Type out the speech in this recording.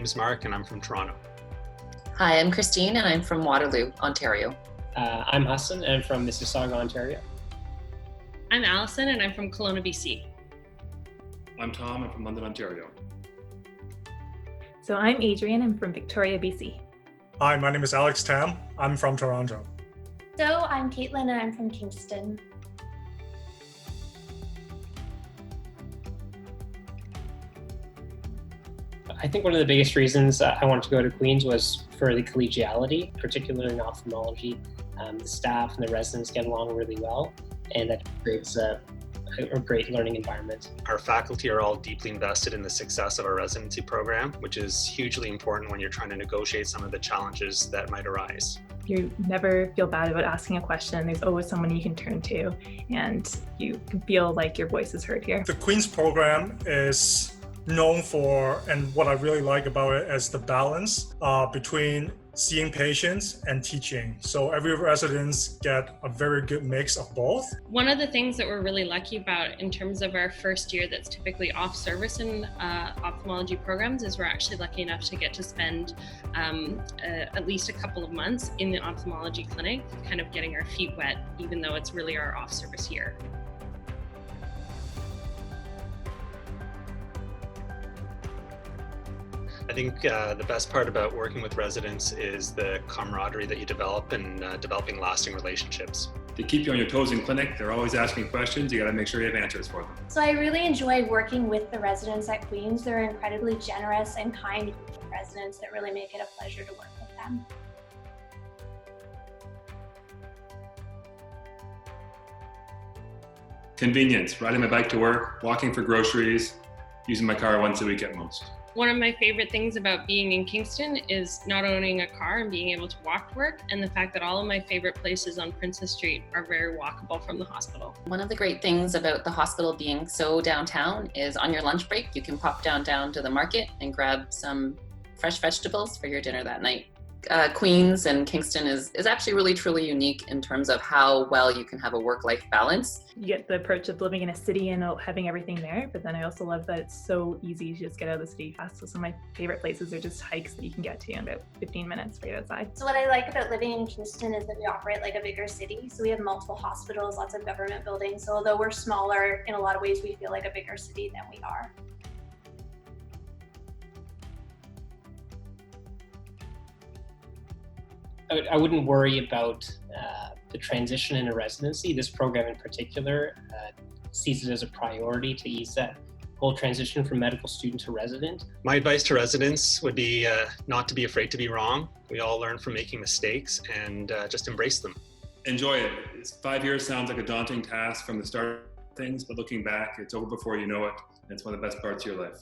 name's Mark and I'm from Toronto. Hi, I'm Christine and I'm from Waterloo, Ontario. I'm Hassan and I'm from Mississauga, Ontario. I'm Allison and I'm from Kelowna, BC. I'm Tom, I'm from London, Ontario. So I'm Adrian, I'm from Victoria, BC. Hi, my name is Alex Tam, I'm from Toronto. So I'm Caitlin and I'm from Kingston. I think one of the biggest reasons I wanted to go to Queen's was for the collegiality, particularly in ophthalmology. The staff and the residents get along really well, and that creates a great learning environment. Our faculty are all deeply invested in the success of our residency program, which is hugely important when you're trying to negotiate some of the challenges that might arise. You never feel bad about asking a question. There's always someone you can turn to, and you can feel like your voice is heard here. The Queen's program is known for, and what I really like about it is the balance between seeing patients and teaching. So every residents get a very good mix of both. One of the things that we're really lucky about in terms of our first year that's typically off service in ophthalmology programs is we're actually lucky enough to get to spend at least a couple of months in the ophthalmology clinic, kind of getting our feet wet, even though it's really our off service year. I think the best part about working with residents is the camaraderie that you develop and developing lasting relationships. They keep you on your toes in clinic. They're always asking questions. You got to make sure you have answers for them. So I really enjoy working with the residents at Queen's. They're incredibly generous and kind group of residents that really make it a pleasure to work with them. Convenience, riding my bike to work, walking for groceries, using my car once a week at most. One of my favorite things about being in Kingston is not owning a car and being able to walk to work, and the fact that all of my favorite places on Princess Street are very walkable from the hospital. One of the great things about the hospital being so downtown is on your lunch break, you can pop down to the market and grab some fresh vegetables for your dinner that night. Queens and Kingston is actually really truly unique in terms of how well you can have a work-life balance. You get the approach of living in a city and having everything there, but then I also love that it's so easy to just get out of the city fast. So some of my favorite places are just hikes that you can get to in about 15 minutes right outside. So what I like about living in Kingston is that we operate like a bigger city. So we have multiple hospitals, lots of government buildings. So although we're smaller, in a lot of ways we feel like a bigger city than we are. I wouldn't worry about the transition in a residency. This program in particular sees it as a priority to ease that whole transition from medical student to resident. My advice to residents would be not to be afraid to be wrong. We all learn from making mistakes and just embrace them. Enjoy it. 5 years sounds like a daunting task from the start of things, but looking back, it's over before you know it. And it's one of the best parts of your life.